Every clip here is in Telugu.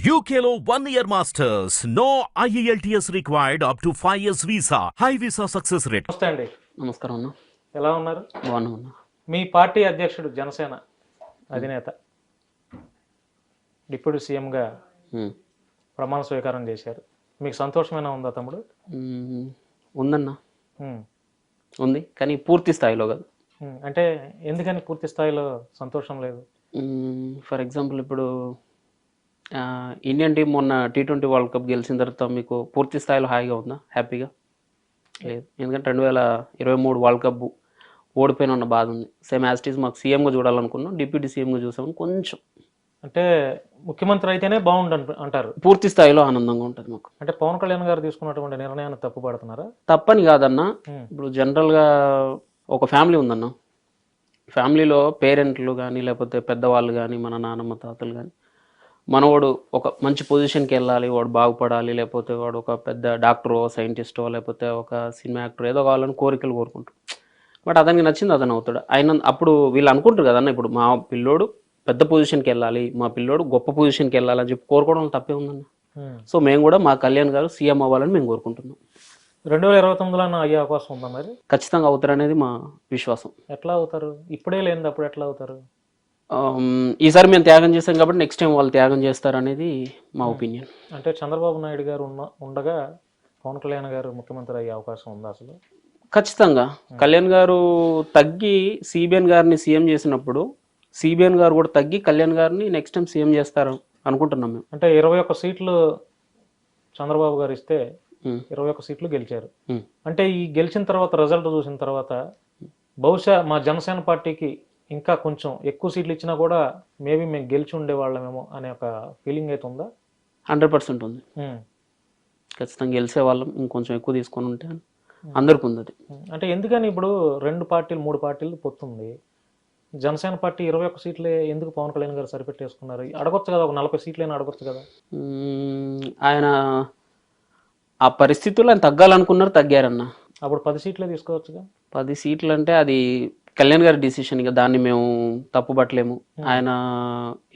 UKLO 1 year masters. No IELTS required up to 5 years visa. High visa success rate. నమస్తే అండి. నమస్కారం అన్న. ఎలా ఉన్నారు? బాగున్నా అన్న. మీ పార్టీ అధ్యక్షుడు జనసేన అధినేత డిప్యూటీ సీఎంగా ప్రమాణ స్వీకారం చేశారు. మీకు సంతోషమైన ఉందా తమ్ముడు? ఉందన్న, ఉంది, కానీ పూర్తి స్థాయిలో కాదు. అంటే ఎందుకని పూర్తి స్థాయిలో సంతోషం లేదు? ఫర్ ఎగ్జాంపుల్, ఇప్పుడు ఇండియన్ టీం మొన్న T20 వరల్డ్ కప్ గెలిచిన తర్వాత మీకు పూర్తి స్థాయిలో హాయిగా ఉందా, హ్యాపీగా? లేదు. ఎందుకంటే 2023 వరల్డ్ కప్ ఓడిపోయిన ఉన్న బాధ ఉంది. సేమ్ యాజ్ ఇట్ ఈజ్ మాకు సీఎంగా చూడాలనుకున్నాం, డిప్యూటీ సీఎంగా చూసామని కొంచెం. అంటే ముఖ్యమంత్రి అయితేనే బాగుండు అంటారు. పూర్తి స్థాయిలో ఆనందంగా ఉంటుంది మాకు. అంటే పవన్ కళ్యాణ్ గారు తీసుకున్నటువంటి నిర్ణయాన్ని తప్పుపడుతున్నారా? తప్పని కాదన్న. ఇప్పుడు జనరల్గా ఒక ఫ్యామిలీ ఉందన్న, ఫ్యామిలీలో పేరెంట్లు కానీ లేకపోతే పెద్దవాళ్ళు కానీ మన నాన్నమ్మ తాతలు కానీ మనవాడు ఒక మంచి పొజిషన్కి వెళ్ళాలి, వాడు బాగుపడాలి, లేకపోతే వాడు ఒక పెద్ద డాక్టరో సైంటిస్టో లేకపోతే ఒక సినిమా యాక్టర్ ఏదో కావాలని కోరికలు కోరుకుంటారు. బట్ అతనికి నచ్చింది అతను అవుతాడు. ఆయన అప్పుడు వీళ్ళు అనుకుంటారు కదన్న, ఇప్పుడు మా పిల్లోడు పెద్ద పొజిషన్కి వెళ్ళాలి, మా పిల్లోడు గొప్ప పొజిషన్కి వెళ్ళాలని చెప్పి కోరుకోవడం తప్పే ఉందన్న. సో మేము కూడా మా కళ్యాణ్ గారు సీఎం అవ్వాలని మేము కోరుకుంటున్నాం. 2029లో అయ్యే అవకాశం ఉందా మరి? ఖచ్చితంగా అవుతారు అనేది మా విశ్వాసం. ఎట్లా అవుతారు? ఇప్పుడే లేనిది అప్పుడు ఎట్లా అవుతారు? ఈసారి మేము త్యాగం చేస్తాం కాబట్టి నెక్స్ట్ టైం వాళ్ళు త్యాగం చేస్తారు అనేది మా ఒపీనియన్. అంటే చంద్రబాబు నాయుడు గారు ఉండగా పవన్ కళ్యాణ్ గారు ముఖ్యమంత్రి అయ్యే అవకాశం ఉందా అసలు? ఖచ్చితంగా. కళ్యాణ్ గారు తగ్గి సిబిఎన్ గారిని సీఎం చేసినప్పుడు సిబిఎన్ గారు కూడా తగ్గి కళ్యాణ్ గారిని నెక్స్ట్ టైం సీఎం చేస్తారు అనుకుంటున్నాం మేము. అంటే 21 సీట్లు చంద్రబాబు గారు ఇస్తే 21 సీట్లు గెలిచారు. అంటే ఈ గెలిచిన తర్వాత రిజల్ట్ చూసిన తర్వాత బహుశా మా జనసేన పార్టీకి ఇంకా కొంచెం ఎక్కువ సీట్లు ఇచ్చినా కూడా మేబీ మేము గెలిచి ఉండేవాళ్ళమేమో అనే ఒక ఫీలింగ్ అయితే ఉందా? 100% ఉంది. ఖచ్చితంగా గెలిచే వాళ్ళం, ఇంకొంచెం ఎక్కువ తీసుకొని ఉంటే అందరికి ఉంది అది. అంటే ఎందుకని ఇప్పుడు 2 పార్టీలు 3 పార్టీలు పొత్తుంది, జనసేన పార్టీ 21 సీట్లే ఎందుకు పవన్ కళ్యాణ్ గారు సరిపెట్టేసుకున్నారు? అడగొచ్చు కదా, ఒక 40 సీట్లైనా అడగొచ్చు కదా. ఆయన ఆ పరిస్థితుల్లో ఆయన తగ్గాలనుకున్నారు, తగ్గారన్న. అప్పుడు 10 సీట్లే తీసుకోవచ్చుగా. 10 సీట్లు అంటే అది కళ్యాణ్ గారి డిసిషన్, ఇక దాన్ని మేము తప్పు పట్టలేము. ఆయన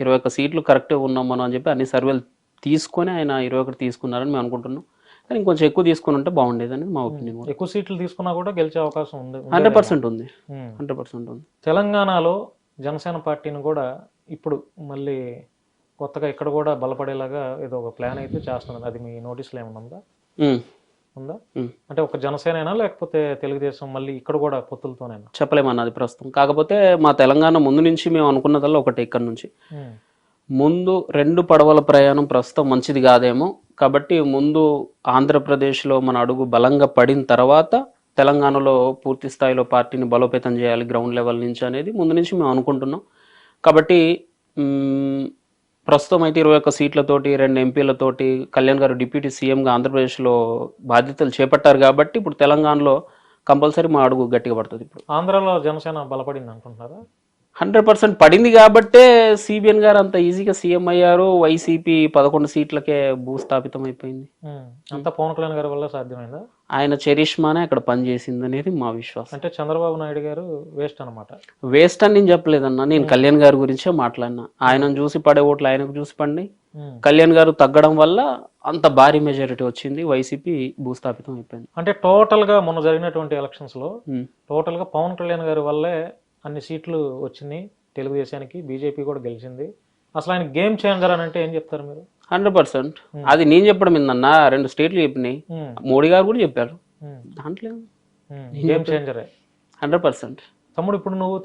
21 సీట్లు కరెక్ట్గా ఉన్నాం మనం అని చెప్పి అన్ని సర్వేలు తీసుకొని ఆయన 21 తీసుకున్నారని మేము అనుకుంటున్నాం. కానీ ఇంకొంచెం ఎక్కువ తీసుకుని ఉంటే బాగుండేదని మా ఒపీనియన్. ఎక్కువ సీట్లు తీసుకున్నా కూడా గెలిచే అవకాశం ఉంది. 100% ఉంది. 100% ఉంది. తెలంగాణలో జనసేన పార్టీని కూడా ఇప్పుడు మళ్ళీ కొత్తగా ఇక్కడ కూడా బలపడేలాగా ఏదో ఒక ప్లాన్ అయితే చేస్తున్నది. అది మీ నోటీసులో ఏమన్నా ఉందా? ఉందా? అంటే ఒక జనసేన లేకపోతే తెలుగుదేశం మళ్ళీ ఇక్కడ కూడా పొత్తులతోనైనా చెప్పలేమన్నది ప్రస్తుతం. కాకపోతే మా తెలంగాణ ముందు నుంచి మేము అనుకున్నదల్లా ఒకటి, ఇక్కడ నుంచి ముందు 2 పడవల ప్రయాణం ప్రస్తుతం మంచిది కాదేమో, కాబట్టి ముందు ఆంధ్రప్రదేశ్లో మన అడుగు బలంగా పడిన తర్వాత తెలంగాణలో పూర్తి స్థాయిలో పార్టీని బలోపేతం చేయాలి గ్రౌండ్ లెవెల్ నుంచి అనేది ముందు నుంచి మేము అనుకుంటున్నాం. కాబట్టి ప్రస్తుతం అయితే 21 సీట్లతోటి 2 ఎంపీలతోటి కళ్యాణ్ గారు డిప్యూటీ సీఎంగా ఆంధ్రప్రదేశ్లో బాధ్యతలు చేపట్టారు కాబట్టి ఇప్పుడు తెలంగాణలో కంపల్సరీ మా అడుగు గట్టిగా పడుతుంది. ఇప్పుడు ఆంధ్రాలో జనసేన బలపడింది అనుకుంటున్నారా? 100% పడింది కాబట్టే సిబిఎన్ గారు అంత ఈజీగా సీఎం అయ్యారు. వైసీపీ 11 సీట్లకే భూస్థాపితం అయిపోయింది. అంతా పవన్ కళ్యాణ్ గారి వల్ల సాధ్యమైందా? ఆయన చరిష్మానే అక్కడ పనిచేసింది అనేది మా విశ్వాసం. అంటే చంద్రబాబు నాయుడు గారు వేస్ట్ అనమాట? వేస్ట్ అని నేను చెప్పలేదన్నా, నేను కళ్యాణ్ గారి గురించే మాట్లాడినా. ఆయనను చూసి పడే ఓట్లు ఆయనకు చూసి పడి కళ్యాణ్ గారు తగ్గడం వల్ల అంత భారీ మెజారిటీ వచ్చింది, వైసీపీ భూస్థాపితం అయిపోయింది. అంటే టోటల్ గా మొన్న జరిగినటువంటి ఎలక్షన్స్ లో టోటల్ గా పవన్ కళ్యాణ్ గారి వల్లే అన్ని సీట్లు వచ్చినాయి తెలుగుదేశానికి, బీజేపీ కూడా గెలిచింది. అసలు ఆయన గేమ్ చేంజర్ అని అంటే ఏం చెప్తారు మీరు? 100%. అది నేను చెప్పడం ఏందన్నా, 2 స్టేట్లు చెప్పినాయి, మోడీ గారు కూడా చెప్పారు. దాంట్లో గేమ్ చేంజరే 100%. తమ్ముడు ఇప్పుడు నువ్వు